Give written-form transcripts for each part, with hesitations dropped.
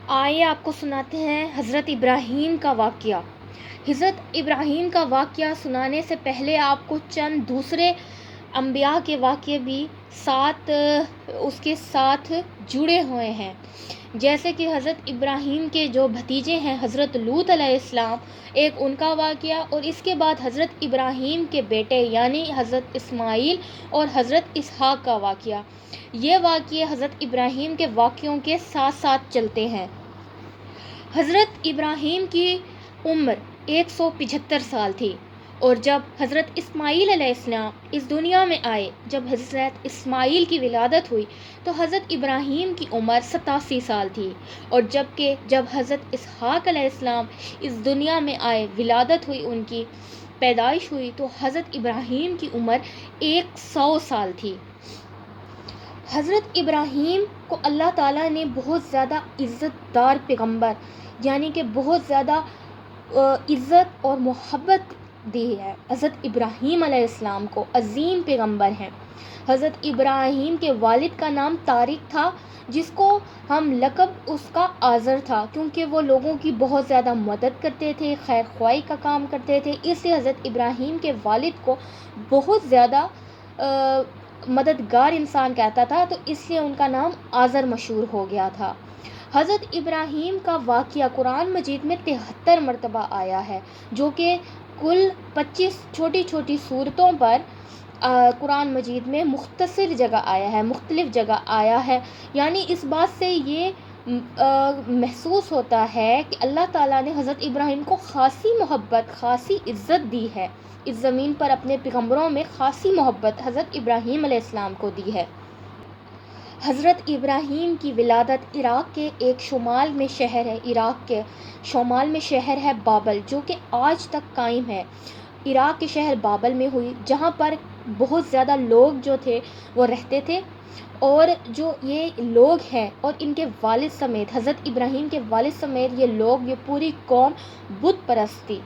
آئیے آپ کو سناتے ہیں حضرت ابراہیم کا واقعہ۔ حضرت ابراہیم کا واقعہ سنانے سے پہلے آپ کو چند دوسرے انبیاء کے واقعے بھی اس کے ساتھ جڑے ہوئے ہیں، جیسے کہ حضرت ابراہیم کے جو بھتیجے ہیں حضرت لوط علیہ السلام، ایک ان کا واقعہ، اور اس کے بعد حضرت ابراہیم کے بیٹے یعنی حضرت اسماعیل اور حضرت اسحاق کا واقعہ۔ یہ واقعے حضرت ابراہیم کے واقعوں کے ساتھ ساتھ چلتے ہیں۔ حضرت ابراہیم کی عمر 175 سال تھی، اور جب حضرت اسماعیل علیہ السلام اس دنیا میں آئے، جب حضرت اسماعیل کی ولادت ہوئی تو حضرت ابراہیم کی عمر 87 سال تھی، اور جب حضرت اسحاق علیہ السلام اس دنیا میں آئے، ولادت ہوئی، ان کی پیدائش ہوئی، تو حضرت ابراہیم کی عمر 100 سال تھی۔ حضرت ابراہیم کو اللہ تعالیٰ نے بہت زیادہ عزت دار پیغمبر یعنی کہ بہت زیادہ عزت اور محبت دی ہے۔ حضرت ابراہیم علیہ السلام کو عظیم پیغمبر ہیں۔ حضرت ابراہیم کے والد کا نام طارق تھا، جس کو ہم لقب اس کا آزر تھا، کیونکہ وہ لوگوں کی بہت زیادہ مدد کرتے تھے، خیر خواہی کا کام کرتے تھے، اس لیے حضرت ابراہیم کے والد کو بہت زیادہ مددگار انسان کہتا تھا، تو اس لیے ان کا نام آزر مشہور ہو گیا تھا۔ حضرت ابراہیم کا واقعہ قرآن مجید میں 73 مرتبہ آیا ہے، جو کہ کل 25 چھوٹی چھوٹی سورتوں پر قرآن مجید میں مختصر جگہ آیا ہے، مختلف جگہ آیا ہے۔ یعنی اس بات سے یہ محسوس ہوتا ہے کہ اللہ تعالیٰ نے حضرت ابراہیم کو خاصی محبت، خاصی عزت دی ہے، اس زمین پر اپنے پیغمبروں میں خاصی محبت حضرت ابراہیم علیہ السلام کو دی ہے۔ حضرت ابراہیم کی ولادت عراق کے ایک شمال میں شہر ہے بابل، جو کہ آج تک قائم ہے۔ عراق کے شہر بابل میں ہوئی، جہاں پر بہت زیادہ لوگ جو تھے وہ رہتے تھے، اور جو یہ لوگ ہیں اور ان کے والد سمیت، حضرت ابراہیم کے والد سمیت یہ لوگ، یہ پوری قوم بت پرست تھی،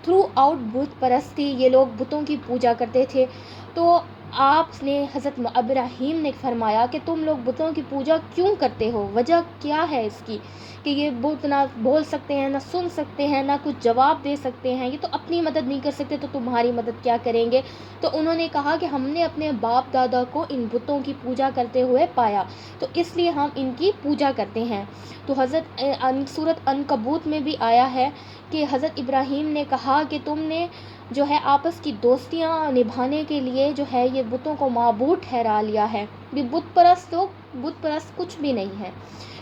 تھرو آؤٹ بت پرست تھی۔ یہ لوگ بتوں کی پوجا کرتے تھے۔ تو آپ نے حضرت ابراہیم نے فرمایا کہ تم لوگ بتوں کی پوجا کیوں کرتے ہو؟ وجہ کیا ہے اس کی کہ یہ بت نہ بول سکتے ہیں، نہ سن سکتے ہیں، نہ کچھ جواب دے سکتے ہیں، یہ تو اپنی مدد نہیں کر سکتے، تو تمہاری مدد کیا کریں گے؟ تو انہوں نے کہا کہ ہم نے اپنے باپ دادا کو ان بتوں کی پوجا کرتے ہوئے پایا، تو اس لیے ہم ان کی پوجا کرتے ہیں۔ تو حضرت سورۃ عنکبوت میں بھی آیا ہے کہ حضرت ابراہیم نے کہا کہ تم نے جو ہے آپس کی دوستیاں نبھانے کے لیے جو ہے یہ بتوں کو معبود ٹھہرا لیا ہے۔ یہ بت پرست کچھ بھی نہیں ہے۔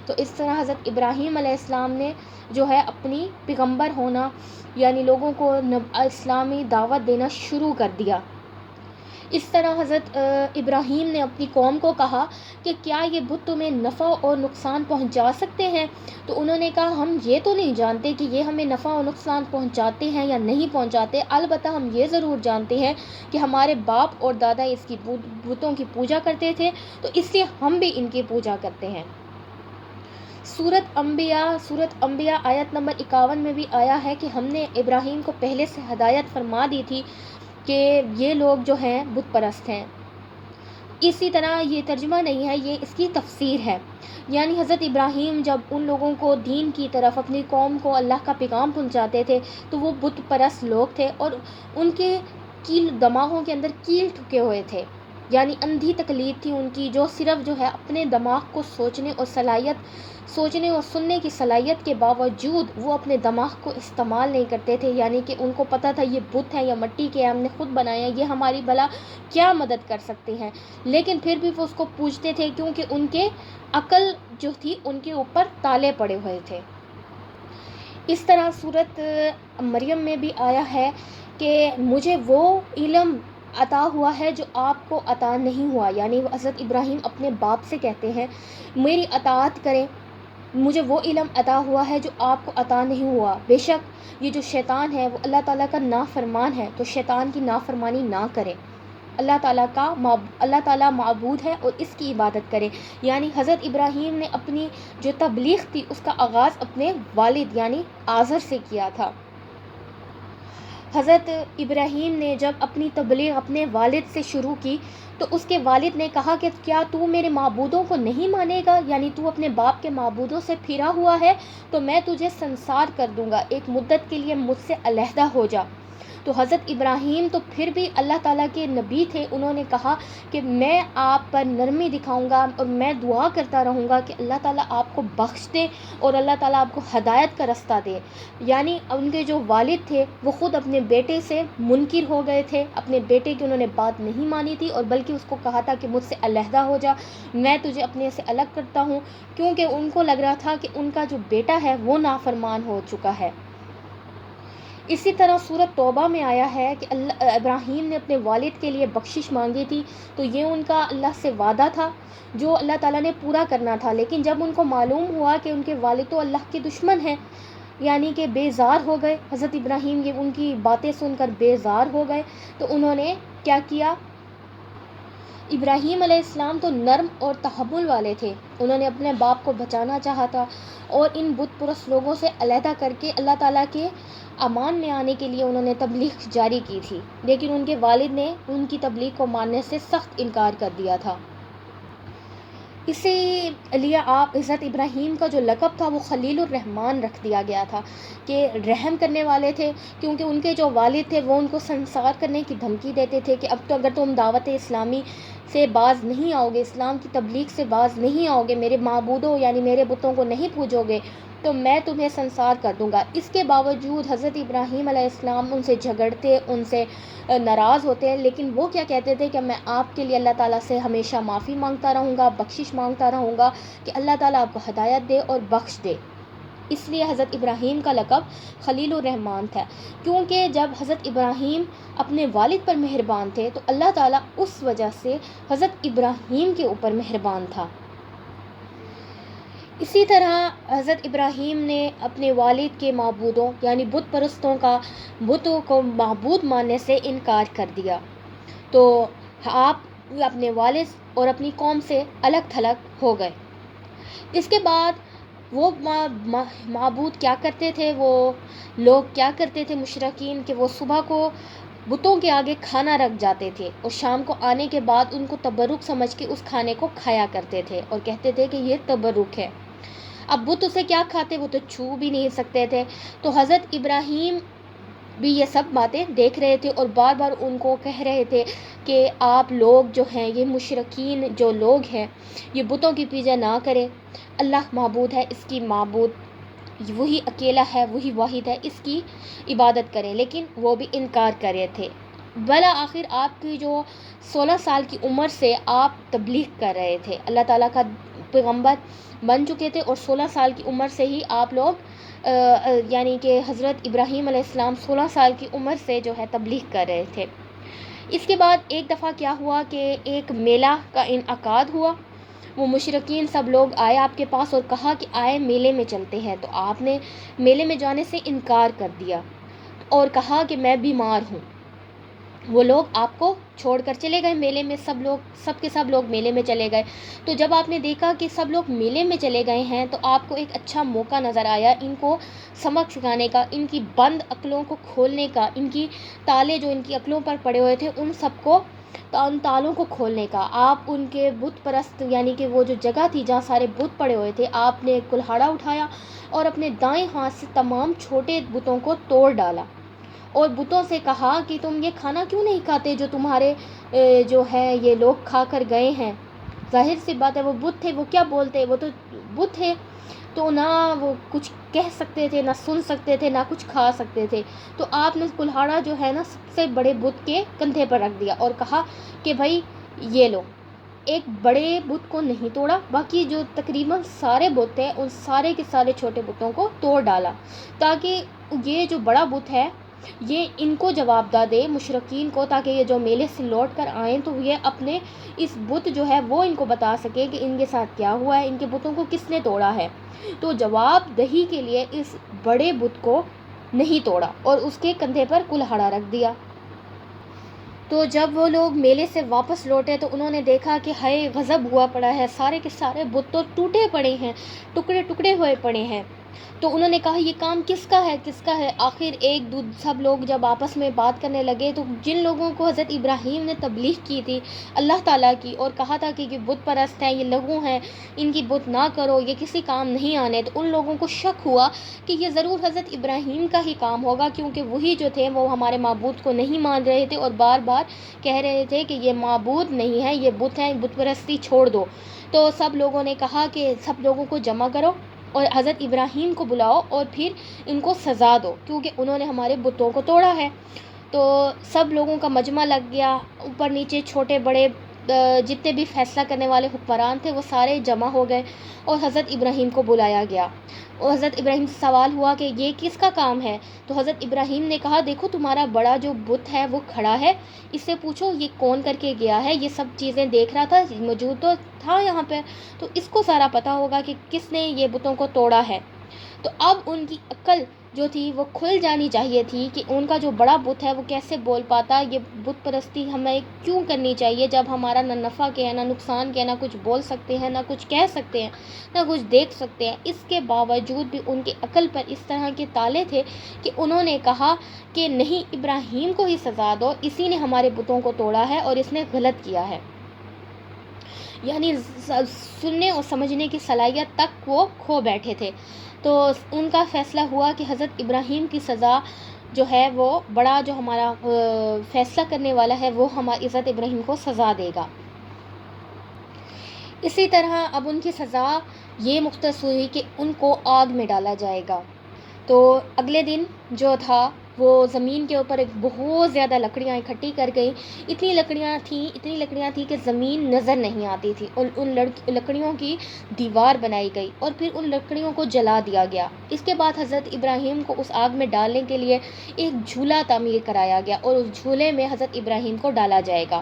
تو اس طرح حضرت ابراہیم علیہ السلام نے جو ہے اپنی پیغمبر ہونا یعنی لوگوں کو اسلامی دعوت دینا شروع کر دیا۔ اس طرح حضرت ابراہیم نے اپنی قوم کو کہا کہ کیا یہ بت تمہیں نفع اور نقصان پہنچا سکتے ہیں؟ تو انہوں نے کہا ہم یہ تو نہیں جانتے کہ یہ ہمیں نفع اور نقصان پہنچاتے ہیں یا نہیں پہنچاتے، البتہ ہم یہ ضرور جانتے ہیں کہ ہمارے باپ اور دادا اس کی بتوں کی پوجا کرتے تھے، تو اس لیے ہم بھی ان کی پوجا کرتے ہیں۔ سورۃ انبیاء آیت نمبر 51 میں بھی آیا ہے کہ ہم نے ابراہیم کو پہلے سے ہدایت فرما دی تھی کہ یہ لوگ جو ہیں بت پرست ہیں۔ اسی طرح یہ ترجمہ نہیں ہے، یہ اس کی تفسیر ہے۔ یعنی حضرت ابراہیم جب ان لوگوں کو دین کی طرف، اپنی قوم کو اللہ کا پیغام پہنچاتے تھے، تو وہ بت پرست لوگ تھے اور ان کے دماغوں کے اندر کیل ٹھکے ہوئے تھے، یعنی اندھی تقلید تھی ان کی، جو صرف جو ہے اپنے دماغ کو سوچنے اور سننے کی صلاحیت کے باوجود وہ اپنے دماغ کو استعمال نہیں کرتے تھے، یعنی کہ ان کو پتہ تھا یہ بت ہے یا مٹی کے ہم نے خود بنایا، یہ ہماری بھلا کیا مدد کر سکتے ہیں، لیکن پھر بھی وہ اس کو پوجتے تھے کیونکہ ان کے عقل جو تھی ان کے اوپر تالے پڑے ہوئے تھے۔ اس طرح سورۃ مریم میں بھی آیا ہے کہ مجھے وہ علم عطا ہوا ہے جو آپ کو عطا نہیں ہوا، یعنی حضرت ابراہیم اپنے باپ سے کہتے ہیں میری اطاعت کریں، مجھے وہ علم عطا ہوا ہے جو آپ کو عطا نہیں ہوا، بے شک یہ جو شیطان ہے وہ اللہ تعالیٰ کا نافرمان ہے، تو شیطان کی نافرمانی نہ کریں، اللہ تعالیٰ معبود ہے اور اس کی عبادت کریں۔ یعنی حضرت ابراہیم نے اپنی جو تبلیغ تھی اس کا آغاز اپنے والد یعنی آزر سے کیا تھا۔ حضرت ابراہیم نے جب اپنی تبلیغ اپنے والد سے شروع کی تو اس کے والد نے کہا کہ کیا تو میرے معبودوں کو نہیں مانے گا، یعنی تو اپنے باپ کے معبودوں سے پھرا ہوا ہے تو میں تجھے سنسار کر دوں گا، ایک مدت کے لیے مجھ سے علیحدہ ہو جا۔ تو حضرت ابراہیم تو پھر بھی اللہ تعالیٰ کے نبی تھے، انہوں نے کہا کہ میں آپ پر نرمی دکھاؤں گا اور میں دعا کرتا رہوں گا کہ اللہ تعالیٰ آپ کو بخش دے اور اللہ تعالیٰ آپ کو ہدایت کا رستہ دے۔ یعنی ان کے جو والد تھے وہ خود اپنے بیٹے سے منکر ہو گئے تھے، اپنے بیٹے کی انہوں نے بات نہیں مانی تھی اور بلکہ اس کو کہا تھا کہ مجھ سے علیحدہ ہو جا، میں تجھے اپنے سے الگ کرتا ہوں، کیونکہ ان کو لگ رہا تھا کہ ان کا جو بیٹا ہے وہ نافرمان ہو چکا ہے۔ اسی طرح سورۃ توبہ میں آیا ہے کہ ابراہیم نے اپنے والد کے لیے بخشش مانگی تھی، تو یہ ان کا اللہ سے وعدہ تھا جو اللہ تعالیٰ نے پورا کرنا تھا، لیکن جب ان کو معلوم ہوا کہ ان کے والد تو اللہ کے دشمن ہیں، یعنی کہ بیزار ہو گئے، حضرت ابراہیم یہ ان کی باتیں سن کر بیزار ہو گئے، تو انہوں نے کیا کیا؟ ابراہیم علیہ السلام تو نرم اور تحمل والے تھے، انہوں نے اپنے باپ کو بچانا چاہا تھا اور ان بت پرست لوگوں سے علیحدہ کر کے اللہ تعالیٰ کے امان میں آنے کے لیے انہوں نے تبلیغ جاری کی تھی، لیکن ان کے والد نے ان کی تبلیغ کو ماننے سے سخت انکار کر دیا تھا۔ اسی لیے آپ حضرت ابراہیم کا جو لقب تھا وہ خلیل الرحمن رکھ دیا گیا تھا کہ رحم کرنے والے تھے، کیونکہ ان کے جو والد تھے وہ ان کو سنسار کرنے کی دھمکی دیتے تھے کہ اب تو اگر تم دعوت اسلامی سے باز نہیں آؤ گے، اسلام کی تبلیغ سے باز نہیں آؤ گے، میرے معبودوں یعنی میرے بتوں کو نہیں پوجو گے تو میں تمہیں سنسار کر دوں گا۔ اس کے باوجود حضرت ابراہیم علیہ السلام ان سے جھگڑتے، ان سے ناراض ہوتے ہیں، لیکن وہ کیا کہتے تھے کہ میں آپ کے لیے اللہ تعالیٰ سے ہمیشہ معافی مانگتا رہوں گا، بخشش مانگتا رہوں گا کہ اللہ تعالیٰ آپ کو ہدایت دے اور بخش دے۔ اس لیے حضرت ابراہیم کا لقب خلیل الرحمن تھا، کیونکہ جب حضرت ابراہیم اپنے والد پر مہربان تھے تو اللہ تعالیٰ اس وجہ سے حضرت ابراہیم کے اوپر مہربان تھا۔ اسی طرح حضرت ابراہیم نے اپنے والد کے معبودوں یعنی بت پرستوں کا بتوں کو معبود ماننے سے انکار کر دیا، تو آپ اپنے والد اور اپنی قوم سے الگ تھلگ ہو گئے۔ اس کے بعد وہ معبود کیا کرتے تھے، وہ لوگ کیا کرتے تھے مشرکین، کہ وہ صبح کو بتوں کے آگے کھانا رکھ جاتے تھے اور شام کو آنے کے بعد ان کو تبرک سمجھ کے اس کھانے کو کھایا کرتے تھے اور کہتے تھے کہ یہ تبرک ہے۔ اب بت اسے کیا کھاتے، وہ تو چھو بھی نہیں سکتے تھے، تو حضرت ابراہیم بھی یہ سب باتیں دیکھ رہے تھے اور بار بار ان کو کہہ رہے تھے کہ آپ لوگ جو ہیں، یہ مشرکین جو لوگ ہیں، یہ بتوں کی پوجا نہ کریں، اللہ معبود ہے، اس کی معبود وہی اکیلا ہے، وہی واحد ہے، اس کی عبادت کریں، لیکن وہ بھی انکار کر رہے تھے۔ بالآخر آپ کی جو 16 سال کی عمر سے آپ تبلیغ کر رہے تھے، اللہ تعالیٰ کا پیغمبر بن چکے تھے اور 16 سال کی عمر سے ہی آپ لوگ یعنی کہ حضرت ابراہیم علیہ السلام 16 سال کی عمر سے جو ہے تبلیغ کر رہے تھے۔ اس کے بعد ایک دفعہ کیا ہوا کہ ایک میلہ کا انعقاد ہوا، وہ مشرکین سب لوگ آئے آپ کے پاس اور کہا کہ آئے میلے میں چلتے ہیں، تو آپ نے میلے میں جانے سے انکار کر دیا اور کہا کہ میں بیمار ہوں۔ وہ لوگ آپ کو چھوڑ کر چلے گئے میلے میں، سب کے سب لوگ میلے میں چلے گئے۔ تو جب آپ نے دیکھا کہ سب لوگ میلے میں چلے گئے ہیں تو آپ کو ایک اچھا موقع نظر آیا ان کو سبق سکھانے کا، ان کی بند عقلوں کو کھولنے کا، ان کی تالے جو ان کی عقلوں پر پڑے ہوئے تھے ان سب کو، ان تالوں کو کھولنے کا۔ آپ ان کے بت پرست یعنی کہ وہ جو جگہ تھی جہاں سارے بت پڑے ہوئے تھے، آپ نے کلہاڑا اٹھایا اور اپنے دائیں ہاتھ سے تمام چھوٹے بتوں کو توڑ ڈالا اور بتوں سے کہا کہ تم یہ کھانا کیوں نہیں کھاتے جو تمہارے جو ہے یہ لوگ کھا کر گئے ہیں۔ ظاہر سی بات ہے وہ بت تھے، وہ کیا بولتے، وہ تو بت تھے، تو نہ وہ کچھ کہہ سکتے تھے، نہ سن سکتے تھے، نہ کچھ کھا سکتے تھے۔ تو آپ نے کلہاڑا جو ہے نا سب سے بڑے بت کے کندھے پر رکھ دیا اور کہا کہ بھائی یہ لو، ایک بڑے بت کو نہیں توڑا، باقی جو تقریباً سارے بت تھے ان سارے کے سارے چھوٹے بتوں کو توڑ ڈالا، تاکہ یہ جو بڑا بت ہے یہ ان کو جواب دے مشرکین کو، تاکہ یہ جو میلے سے لوٹ کر آئیں تو یہ اپنے اس بت جو ہے وہ ان کو بتا سکے کہ ان کے ساتھ کیا ہوا ہے، ان کے بتوں کو کس نے توڑا ہے۔ تو جواب دہی کے لیے اس بڑے بت کو نہیں توڑا اور اس کے کندھے پر کلہاڑا رکھ دیا۔ تو جب وہ لوگ میلے سے واپس لوٹے تو انہوں نے دیکھا کہ ہائے غضب ہوا پڑا ہے، سارے کے سارے بت تو ٹوٹے پڑے ہیں، ٹکڑے ٹکڑے ہوئے پڑے ہیں۔ تو انہوں نے کہا یہ کام کس کا ہے، کس کا ہے؟ آخر ایک دو سب لوگ جب آپس میں بات کرنے لگے تو جن لوگوں کو حضرت ابراہیم نے تبلیغ کی تھی اللہ تعالیٰ کی، اور کہا تھا کہ یہ بت پرست ہیں، یہ لغو ہیں، ان کی بت نہ کرو، یہ کسی کام نہیں آنے، تو ان لوگوں کو شک ہوا کہ یہ ضرور حضرت ابراہیم کا ہی کام ہوگا، کیونکہ وہی جو تھے وہ ہمارے معبود کو نہیں مان رہے تھے اور بار بار کہہ رہے تھے کہ یہ معبود نہیں ہے، یہ بت ہیں، بت پرستی چھوڑ دو۔ تو سب لوگوں نے کہا کہ سب لوگوں کو جمع کرو اور حضرت ابراہیم کو بلاؤ اور پھر ان کو سزا دو، کیونکہ انہوں نے ہمارے بتوں کو توڑا ہے۔ تو سب لوگوں کا مجمع لگ گیا، اوپر نیچے چھوٹے بڑے جتنے بھی فیصلہ کرنے والے حکمران تھے وہ سارے جمع ہو گئے اور حضرت ابراہیم کو بلایا گیا، اور حضرت ابراہیم سے سوال ہوا کہ یہ کس کا کام ہے؟ تو حضرت ابراہیم نے کہا دیکھو تمہارا بڑا جو بت ہے وہ کھڑا ہے، اس سے پوچھو یہ کون کر کے گیا ہے، یہ سب چیزیں دیکھ رہا تھا، موجود تو تھا یہاں پہ، تو اس کو سارا پتہ ہوگا کہ کس نے یہ بتوں کو توڑا ہے۔ تو اب ان کی عقل جو تھی وہ کھل جانی چاہیے تھی کہ ان کا جو بڑا بت ہے وہ کیسے بول پاتا، یہ بت پرستی ہمیں کیوں کرنی چاہیے جب ہمارا نہ نفع کے ہے نہ نقصان کے ہے، نہ کچھ بول سکتے ہیں نہ کچھ کہہ سکتے ہیں نہ کچھ دیکھ سکتے ہیں۔ اس کے باوجود بھی ان کی عقل پر اس طرح کے تالے تھے کہ انہوں نے کہا کہ نہیں، ابراہیم کو ہی سزا دو، اسی نے ہمارے بتوں کو توڑا ہے اور اس نے غلط کیا ہے۔ یعنی سننے اور سمجھنے کی صلاحیت تک وہ کھو بیٹھے تھے۔ تو ان کا فیصلہ ہوا کہ حضرت ابراہیم کی سزا جو ہے وہ بڑا جو ہمارا فیصلہ کرنے والا ہے وہ ہمارا حضرت ابراہیم کو سزا دے گا۔ اسی طرح اب ان کی سزا یہ مختص ہوئی کہ ان کو آگ میں ڈالا جائے گا۔ تو اگلے دن جو تھا وہ زمین کے اوپر ایک بہت زیادہ لکڑیاں اکٹھی کر گئی، اتنی لکڑیاں تھیں کہ زمین نظر نہیں آتی تھی، ان لکڑیوں کی دیوار بنائی گئی اور پھر ان لکڑیوں کو جلا دیا گیا۔ اس کے بعد حضرت ابراہیم کو اس آگ میں ڈالنے کے لیے ایک جھولا تعمیر کرایا گیا اور اس جھولے میں حضرت ابراہیم کو ڈالا جائے گا۔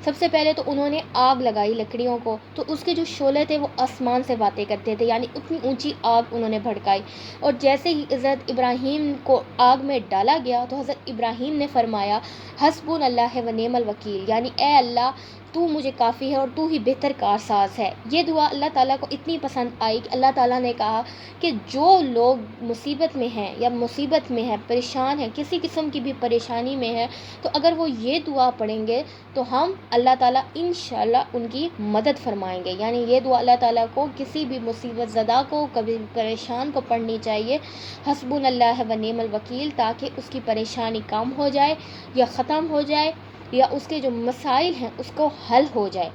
سب سے پہلے تو انہوں نے آگ لگائی لکڑیوں کو، تو اس کے جو شعلے تھے وہ آسمان سے باتیں کرتے تھے، یعنی اتنی اونچی آگ انہوں نے بھڑکائی، اور جیسے ہی حضرت ابراہیم کو آگ میں ڈالا گیا تو حضرت ابراہیم نے فرمایا حسبنا اللہ و نعم الوکیل، یعنی اے اللہ تو مجھے کافی ہے اور تو ہی بہتر کارساز ہے۔ یہ دعا اللہ تعالیٰ کو اتنی پسند آئی کہ اللہ تعالیٰ نے کہا کہ جو لوگ مصیبت میں ہیں یا مصیبت میں ہیں، پریشان ہیں، کسی قسم کی بھی پریشانی میں ہے، تو اگر وہ یہ دعا پڑھیں گے تو ہم اللہ تعالیٰ انشاءاللہ ان کی مدد فرمائیں گے۔ یعنی یہ دعا اللہ تعالیٰ کو کسی بھی مصیبت زدہ کو، کبھی پریشان کو پڑھنی چاہیے، حسبنا اللہ و نعم الوکیل، تاکہ اس کی پریشانی کم ہو جائے یا ختم ہو جائے یا اس کے جو مسائل ہیں اس کو حل ہو جائے۔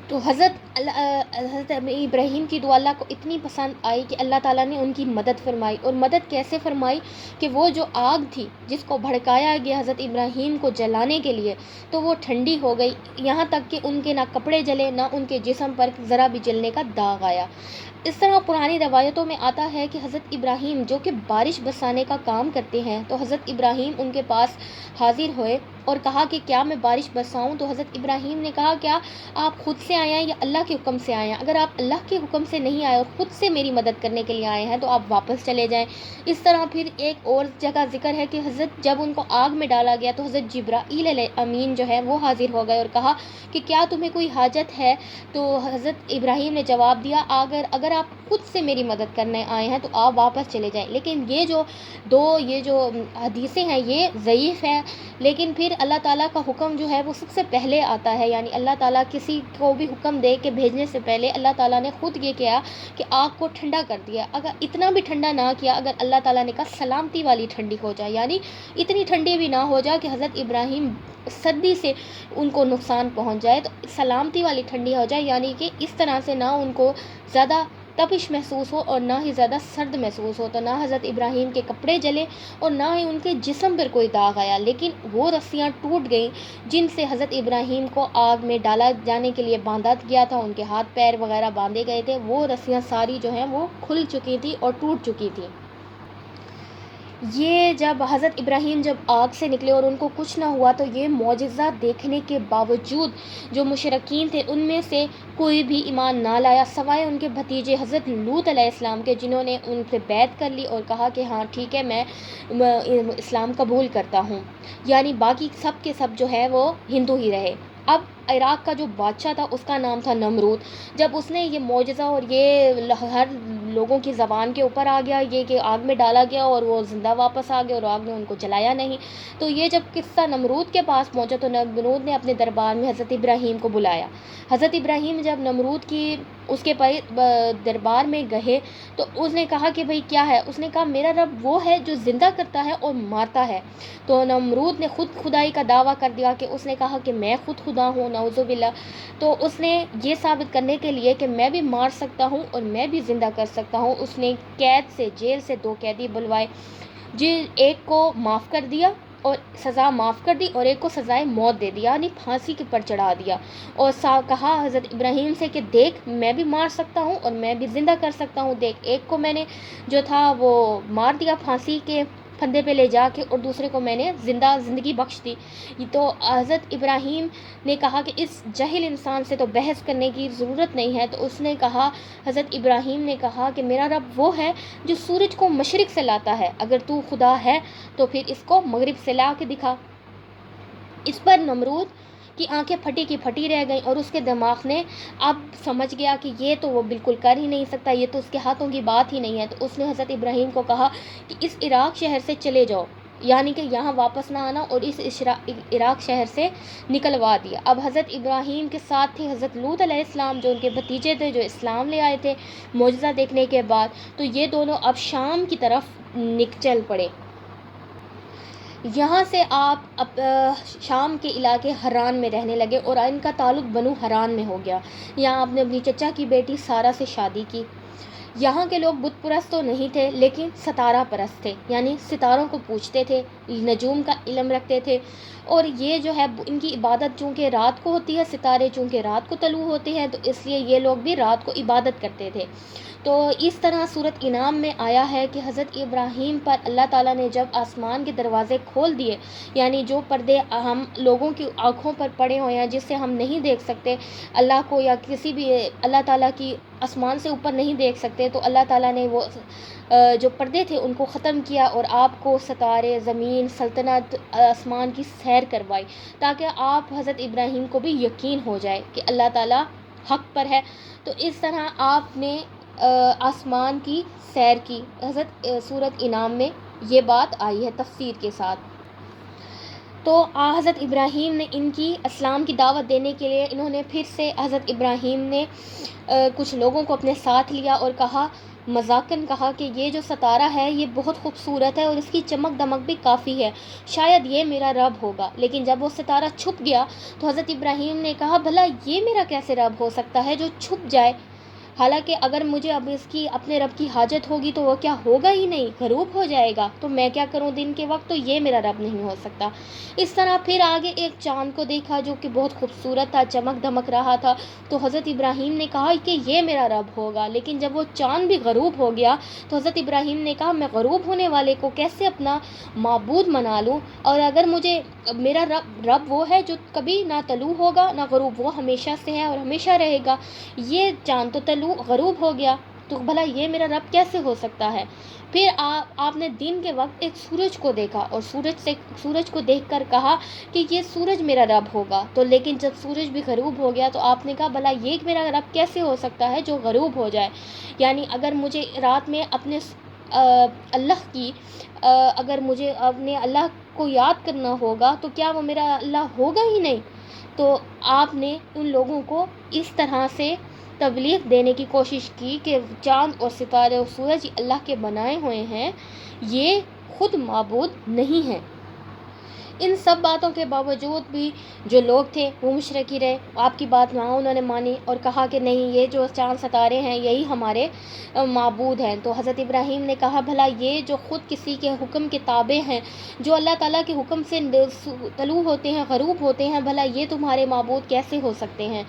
تو حضرت ابراہیم کی دعا اللہ کو اتنی پسند آئی کہ اللہ تعالیٰ نے ان کی مدد فرمائی، اور مدد کیسے فرمائی کہ وہ جو آگ تھی جس کو بھڑکایا گیا حضرت ابراہیم کو جلانے کے لیے، تو وہ ٹھنڈی ہو گئی، یہاں تک کہ ان کے نہ کپڑے جلے نہ ان کے جسم پر ذرا بھی جلنے کا داغ آیا۔ اس طرح پرانی روایتوں میں آتا ہے کہ حضرت ابراہیم جو کہ بارش برسانے کا کام کرتے ہیں، تو حضرت ابراہیم ان کے پاس حاضر ہوئے اور کہا کہ کیا میں بارش برساؤں؟ تو حضرت ابراہیم نے کہا کیا آپ خود سے آئے ہیں یا اللہ کے حکم سے آئے ہیں؟ اگر آپ اللہ کے حکم سے نہیں آئے اور خود سے میری مدد کرنے کے لیے آئے ہیں تو آپ واپس چلے جائیں۔ اس طرح پھر ایک اور جگہ ذکر ہے کہ حضرت جب ان کو آگ میں ڈالا گیا تو حضرت جبرائیل علیہ امین جو ہے وہ حاضر ہو گئے اور کہا کہ کیا تمہیں کوئی حاجت ہے؟ تو حضرت ابراہیم نے جواب دیا اگر آپ خود سے میری مدد کرنے آئے ہیں تو آپ واپس چلے جائیں۔ لیکن یہ جو حدیثیں ہیں یہ ضعیف ہیں، لیکن پھر اللہ تعالیٰ کا حکم جو ہے وہ سب سے پہلے آتا ہے، یعنی اللہ تعالیٰ کسی کو بھی حکم دے کے بھیجنے سے پہلے اللہ تعالیٰ نے خود یہ کیا کہ آگ کو ٹھنڈا کر دیا، اگر اتنا بھی ٹھنڈا نہ کیا، اگر اللہ تعالیٰ نے کہا سلامتی والی ٹھنڈی ہو جائے، یعنی اتنی ٹھنڈی بھی نہ ہو جائے کہ حضرت ابراہیم سردی سے ان کو نقصان پہنچ جائے، تو سلامتی والی ٹھنڈی ہو جائے، یعنی کہ اس طرح سے نہ ان کو زیادہ تپش محسوس ہو اور نہ ہی زیادہ سرد محسوس ہو، تو نہ حضرت ابراہیم کے کپڑے جلے اور نہ ہی ان کے جسم پر کوئی داغ آیا، لیکن وہ رسیاں ٹوٹ گئیں جن سے حضرت ابراہیم کو آگ میں ڈالا جانے کے لیے باندھا گیا تھا، ان کے ہاتھ پیر وغیرہ باندھے گئے تھے، وہ رسیاں ساری جو ہیں وہ کھل چکی تھی اور ٹوٹ چکی تھی۔ یہ جب حضرت ابراہیم جب آگ سے نکلے اور ان کو کچھ نہ ہوا تو یہ معجزہ دیکھنے کے باوجود جو مشرکین تھے ان میں سے کوئی بھی ایمان نہ لایا سوائے ان کے بھتیجے حضرت لوط علیہ السلام کے، جنہوں نے ان سے بیعت کر لی اور کہا کہ ہاں ٹھیک ہے میں اسلام قبول کرتا ہوں، یعنی باقی سب کے سب جو ہے وہ ہندو ہی رہے۔ اب عراق کا جو بادشاہ تھا اس کا نام تھا نمرود. جب اس نے یہ معجزہ اور یہ ہر لوگوں کی زبان کے اوپر آ گیا یہ کہ آگ میں ڈالا گیا اور وہ زندہ واپس آ گئے اور آگ نے ان کو جلایا نہیں. تو یہ جب قصہ نمرود کے پاس پہنچا تو نمرود نے اپنے دربار میں حضرت ابراہیم کو بلایا. حضرت ابراہیم جب نمرود کی اس کے دربار میں گئے تو اس نے کہا کہ بھئی کیا ہے؟ اس نے کہا میرا رب وہ ہے جو زندہ کرتا ہے اور مارتا ہے. تو نمرود نے خود خدائی کا دعویٰ کر دیا کہ اس نے کہا کہ میں خود خدا ہوں، نعوذ باللہ. تو اس نے یہ ثابت کرنے کے لیے کہ میں بھی مار سکتا ہوں اور میں بھی زندہ کر سکتا ہوں اس نے قید سے جیل سے 2 قیدی بلوائے، ایک کو معاف کر دیا اور سزا معاف کر دی اور ایک کو سزائے موت دے دیا یعنی پھانسی کے پر چڑھا دیا. اور کہا حضرت ابراہیم سے کہ دیکھ میں بھی مار سکتا ہوں اور میں بھی زندہ کر سکتا ہوں، دیکھ ایک کو میں نے جو تھا وہ مار دیا پھانسی کے پھندے پہ لے جا کے اور دوسرے کو میں نے زندگی بخش دی. تو حضرت ابراہیم نے کہا کہ اس جاہل انسان سے تو بحث کرنے کی ضرورت نہیں ہے. تو اس نے کہا، حضرت ابراہیم نے کہا کہ میرا رب وہ ہے جو سورج کو مشرق سے لاتا ہے، اگر تو خدا ہے تو پھر اس کو مغرب سے لا کے دکھا. اس پر نمرود کی آنکھیں پھٹی کی پھٹی رہ گئیں اور اس کے دماغ نے اب سمجھ گیا کہ یہ تو وہ بالکل کر ہی نہیں سکتا، یہ تو اس کے ہاتھوں کی بات ہی نہیں ہے. تو اس نے حضرت ابراہیم کو کہا کہ اس عراق شہر سے چلے جاؤ، یعنی کہ یہاں واپس نہ آنا، اور اس عراق شہر سے نکلوا دیا. اب حضرت ابراہیم کے ساتھ تھے حضرت لوط علیہ السلام جو ان کے بھتیجے تھے جو اسلام لے آئے تھے معجزہ دیکھنے کے بعد. تو یہ دونوں اب شام کی طرف چل پڑے. یہاں سے آپ شام کے علاقے حران میں رہنے لگے اور ان کا تعلق بنو حران میں ہو گیا. یہاں آپ نے اپنی چچا کی بیٹی سارہ سے شادی کی. یہاں کے لوگ بت پرست تو نہیں تھے لیکن ستارہ پرست تھے، یعنی ستاروں کو پوجتے تھے، نجوم کا علم رکھتے تھے. اور یہ جو ہے ان کی عبادت چونکہ رات کو ہوتی ہے، ستارے چونکہ رات کو طلوع ہوتے ہیں تو اس لیے یہ لوگ بھی رات کو عبادت کرتے تھے. تو اس طرح سورۃ انعام میں آیا ہے کہ حضرت ابراہیم پر اللہ تعالیٰ نے جب آسمان کے دروازے کھول دیے، یعنی جو پردے ہم لوگوں کی آنکھوں پر پڑے ہوئے ہیں جس سے ہم نہیں دیکھ سکتے اللہ کو یا کسی بھی اللہ تعالیٰ کی آسمان سے اوپر نہیں دیکھ سکتے، تو اللہ تعالیٰ نے وہ جو پردے تھے ان کو ختم کیا اور آپ کو ستارے، زمین، سلطنت، آسمان کی سیر کروائی تاکہ آپ حضرت ابراہیم کو بھی یقین ہو جائے کہ اللہ تعالیٰ حق پر ہے. تو اس طرح آپ نے آسمان کی سیر کی. حضرت سورۃ انعام میں یہ بات آئی ہے تفسیر کے ساتھ. تو حضرت ابراہیم نے ان کی اسلام کی دعوت دینے کے لیے انہوں نے پھر سے حضرت ابراہیم نے کچھ لوگوں کو اپنے ساتھ لیا اور کہا، مذاقاً کہا کہ یہ جو ستارہ ہے یہ بہت خوبصورت ہے اور اس کی چمک دمک بھی کافی ہے، شاید یہ میرا رب ہوگا. لیکن جب وہ ستارہ چھپ گیا تو حضرت ابراہیم نے کہا بھلا یہ میرا کیسے رب ہو سکتا ہے جو چھپ جائے، حالانکہ اگر مجھے اب اس کی اپنے رب کی حاجت ہوگی تو وہ کیا ہوگا ہی نہیں، غروب ہو جائے گا، تو میں کیا کروں دن کے وقت، تو یہ میرا رب نہیں ہو سکتا. اس طرح پھر آگے ایک چاند کو دیکھا جو کہ بہت خوبصورت تھا، چمک دمک رہا تھا. تو حضرت ابراہیم نے کہا کہ یہ میرا رب ہوگا. لیکن جب وہ چاند بھی غروب ہو گیا تو حضرت ابراہیم نے کہا میں غروب ہونے والے کو کیسے اپنا معبود منا لوں، اور اگر مجھے میرا رب وہ ہے جو کبھی نہ طلوع ہوگا نہ غروب، وہ ہمیشہ سے ہے اور ہمیشہ رہے گا، یہ چاند تو طلوع غروب ہو گیا تو بھلا یہ میرا رب کیسے ہو سکتا ہے. پھر آپ نے دن کے وقت ایک سورج کو دیکھا اور سورج کو دیکھ کر کہا کہ یہ سورج میرا رب ہوگا. تو لیکن جب سورج بھی غروب ہو گیا تو آپ نے کہا بھلا یہ میرا رب کیسے ہو سکتا ہے جو غروب ہو جائے، یعنی اگر مجھے رات میں اپنے اگر مجھے اپنے اللہ کو یاد کرنا ہوگا تو کیا وہ میرا اللہ ہوگا ہی نہیں. تو آپ نے ان لوگوں کو اس طرح سے تبلیغ دینے کی کوشش کی کہ چاند اور ستارے اور سورج اللہ کے بنائے ہوئے ہیں، یہ خود معبود نہیں ہیں. ان سب باتوں کے باوجود بھی جو لوگ تھے وہ مشرک ہی رہے. آپ کی بات وہاں انہوں نے مانی اور کہا کہ نہیں یہ جو چاند ستارے ہیں یہی ہمارے معبود ہیں. تو حضرت ابراہیم نے کہا بھلا یہ جو خود کسی کے حکم کے تابع ہیں، جو اللہ تعالیٰ کے حکم سے طلوع ہوتے ہیں غروب ہوتے ہیں، بھلا یہ تمہارے معبود کیسے ہو سکتے ہیں.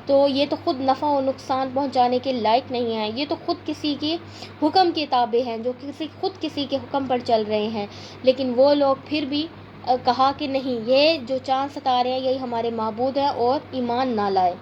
تو یہ تو خود نفع و نقصان پہنچانے کے لائق نہیں ہیں، یہ تو خود کسی کے حکم کے تابع ہیں جو خود کسی کے حکم پر چل رہے ہیں. لیکن وہ لوگ پھر بھی کہا کہ نہیں یہ جو چاند ستارے ہیں یہی ہمارے معبود ہیں اور ایمان نہ لائے.